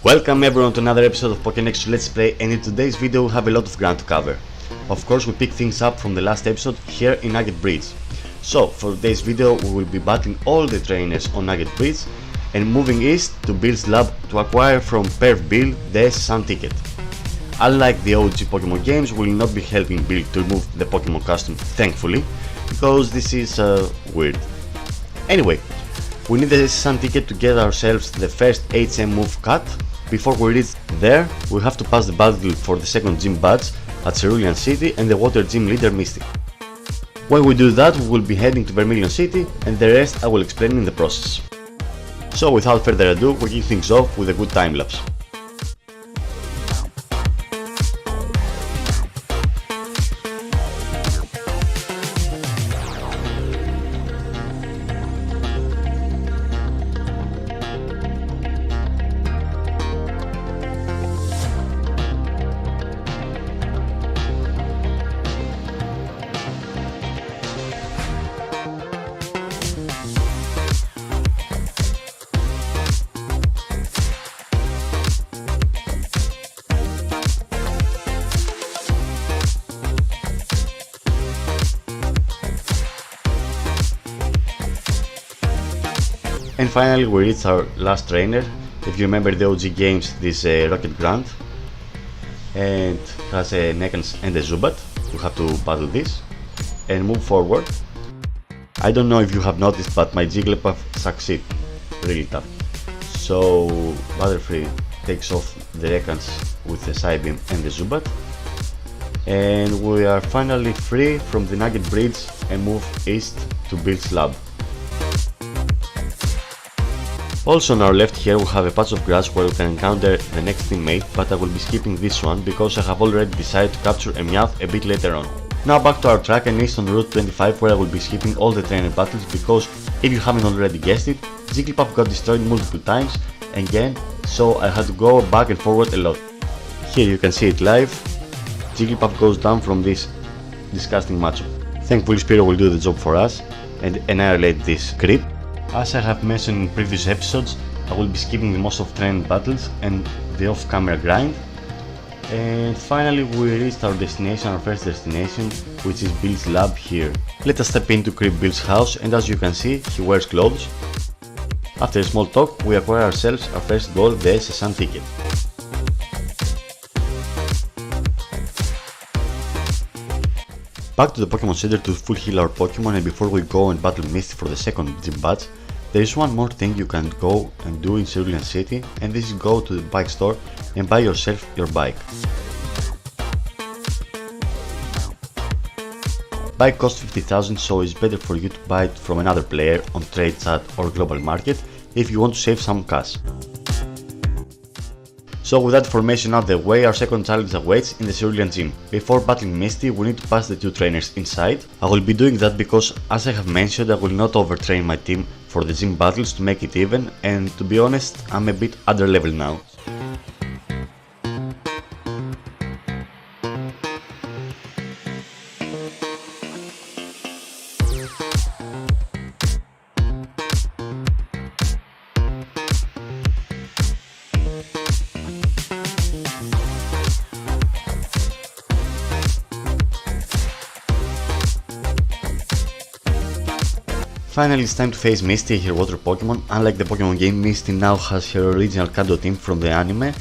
Welcome everyone to another episode of PokeNexus Let's Play, and in today's video we have a lot of ground to cover. Of course, we pick things up from the last episode here in Nugget Bridge. So for today's video we will be battling all the trainers on Nugget Bridge and moving east to Bill's lab to acquire from Perf Bill the S.S.Anne ticket. Unlike the OG Pokemon games, we will not be helping Bill to remove the Pokemon costume, thankfully, because this is weird. Anyway, we need the S.S.Anne ticket to get ourselves the first HM01 Cut. Before we reach there, we have to pass the battle for the second gym badge at Vermilion City and the water gym leader Misty. When we do that, we will be heading to Vermilion City, and the rest I will explain in the process. So without further ado, we kick things off with a good time lapse. And finally we reached our last trainer. If you remember the OG games, this Rocket Grant, and has a Nekans and a Zubat. We have to battle this and move forward. I don't know if you have noticed, but my Jigglypuff succeed really tough. So Butterfree takes off the Nekans with the Psybeam and the Zubat, and we are finally free from the Nugget Bridge and move east to Bill's lab. Also on our left here we have a patch of grass where we can encounter the next teammate, but I will be skipping this one because I have already decided to capture a Meowth a bit later on. Now back to our track and east on Route 25, where I will be skipping all the trainer battles because, if you haven't already guessed it, Jigglypuff got destroyed multiple times again, so I had to go back and forward a lot. Here you can see it live. Jigglypuff goes down from this disgusting matchup. Thankfully Spearow will do the job for us and annihilate this creep. As I have mentioned in previous episodes, I will be skipping the most of training battles and the off-camera grind. And finally we reached our destination, our first destination, which is Bill's lab here. Let us step in to creep Bill's house, and as you can see, he wears clothes. After a small talk, we acquire ourselves our first goal, the S.S.Anne ticket. Back to the Pokemon Center to full heal our Pokemon, and before we go and battle Misty for the second gym badge, there is one more thing you can go and do in Vermilion City, and this is go to the bike store and buy yourself your bike. Bike costs 50,000, so it's better for you to buy it from another player on Trade Chat or Global Market if you want to save some cash. So with that information out of the way, our second challenge awaits in the Vermilion gym. Before battling Misty, we need to pass the two trainers inside. I will be doing that because, as I have mentioned, I will not overtrain my team for the gym battles to make it even, and to be honest, I'm a bit under level now. Finally, it's time to face Misty, her water Pokemon. Unlike the Pokemon game, Misty now has her original Kanto team from the anime,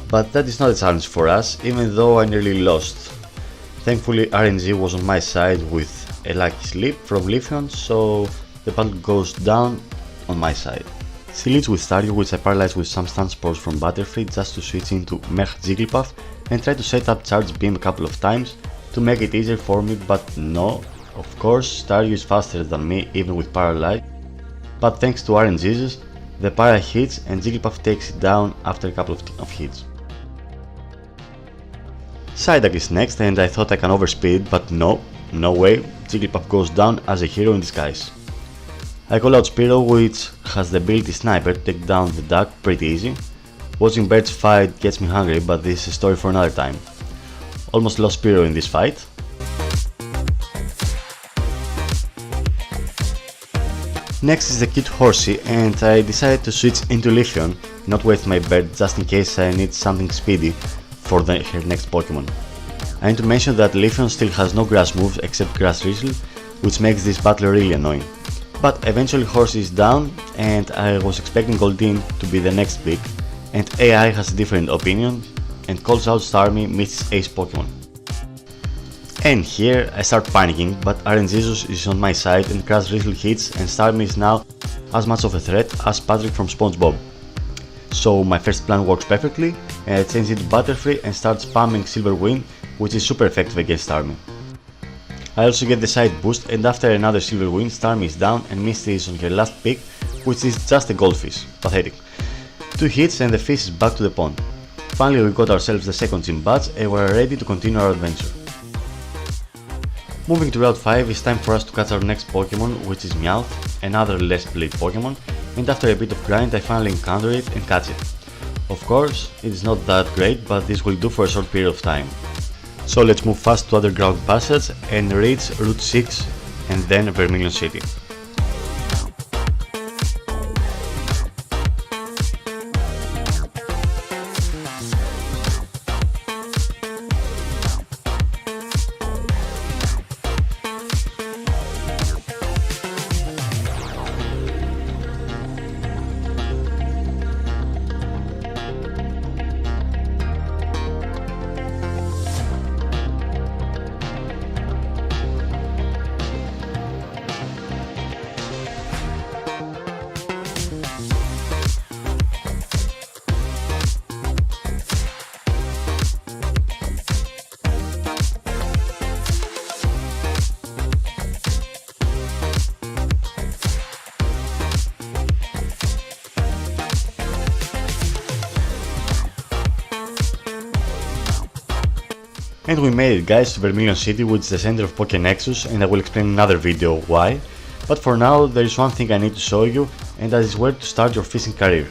but that is not a challenge for us, even though I nearly lost. Thankfully, RNG was on my side with a lucky slip from Leafeon, so the battle goes down on my side. She leads with Staryu, which I paralyzed with some stun spores from Butterfree just to switch into Mech Jigglypuff and try to set up Charge Beam a couple of times to make it easier for me, but no. Of course, Staryu is faster than me even with Paralyze, but thanks to RNG's, the Para hits and Jigglypuff takes it down after a couple of hits. Psyduck is next, and I thought I can overspeed, but no way, Jigglypuff goes down as a hero in disguise. I call out Spearow, which has the ability Sniper to take down the duck pretty easy. Watching birds fight gets me hungry, but this is a story for another time. Almost lost Spearow in this fight. Next is the cute horsey, and I decided to switch into Leafeon, not waste my bird just in case I need something speedy for her next Pokemon. I need to mention that Leafeon still has no grass moves except Grass Rizzle, which makes this battle really annoying. But eventually Horsey is down, and I was expecting Goldeen to be the next pick, and AI has a different opinion and calls out Starmie, Misty's ace Pokemon. And here I start panicking, but RNGesus is on my side and Grass Rizzle hits, and Starmie is now as much of a threat as Patrick from SpongeBob. So my first plan works perfectly, and I change into Butterfree and start spamming Silver Wind, which is super effective against Starmie. I also get the side boost, and after another Silver Wind, Starmie is down and Misty is on her last pick, which is just a goldfish. Pathetic. 2 hits and the fish is back to the pond. Finally we got ourselves the second gym badge and we're ready to continue our adventure. Moving to Route 5, it's time for us to catch our next Pokemon, which is Meowth, another less played Pokemon, and after a bit of grind I finally encounter it and catch it. Of course, it is not that great, but this will do for a short period of time. So let's move fast to Underground Passage and reach Route 6 and then Vermilion City. And we made it, guys, to Vermilion City, which is the center of PokeNexus, and I will explain in another video why. But for now, there is one thing I need to show you, and that is where to start your fishing career.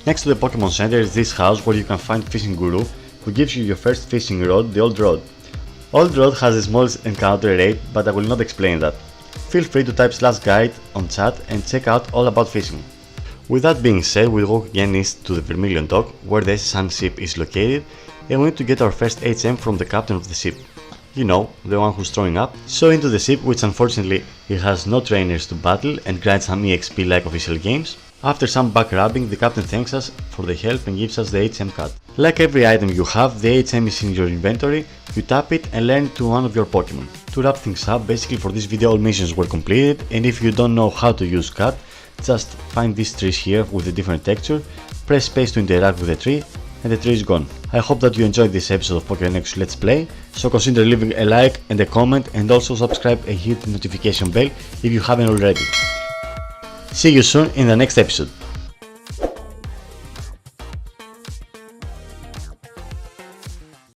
Next to the Pokemon Center is this house where you can find Fishing Guru, who gives you your first fishing rod, the Old Rod. Old Rod has the smallest encounter rate, but I will not explain that. Feel free to type /guide on chat and check out all about fishing. With that being said, we'll walk again east to the Vermilion dock, where the S.S.Anne ship is located, and we need to get our first HM from the captain of the ship. You know, the one who's throwing up. So into the ship, which unfortunately it has no trainers to battle and grants some EXP like official games. After some back rubbing, the captain thanks us for the help and gives us the HM Cut. Like every item you have, the HM is in your inventory, you tap it and learn it to one of your Pokemon. To wrap things up, basically for this video all missions were completed, and if you don't know how to use Cut, just find these trees here with a different texture, press space to interact with the tree, and the tree is gone. I hope that you enjoyed this episode of PokeNexus Let's Play, so consider leaving a like and a comment, and also subscribe and hit the notification bell if you haven't already. See you soon in the next episode.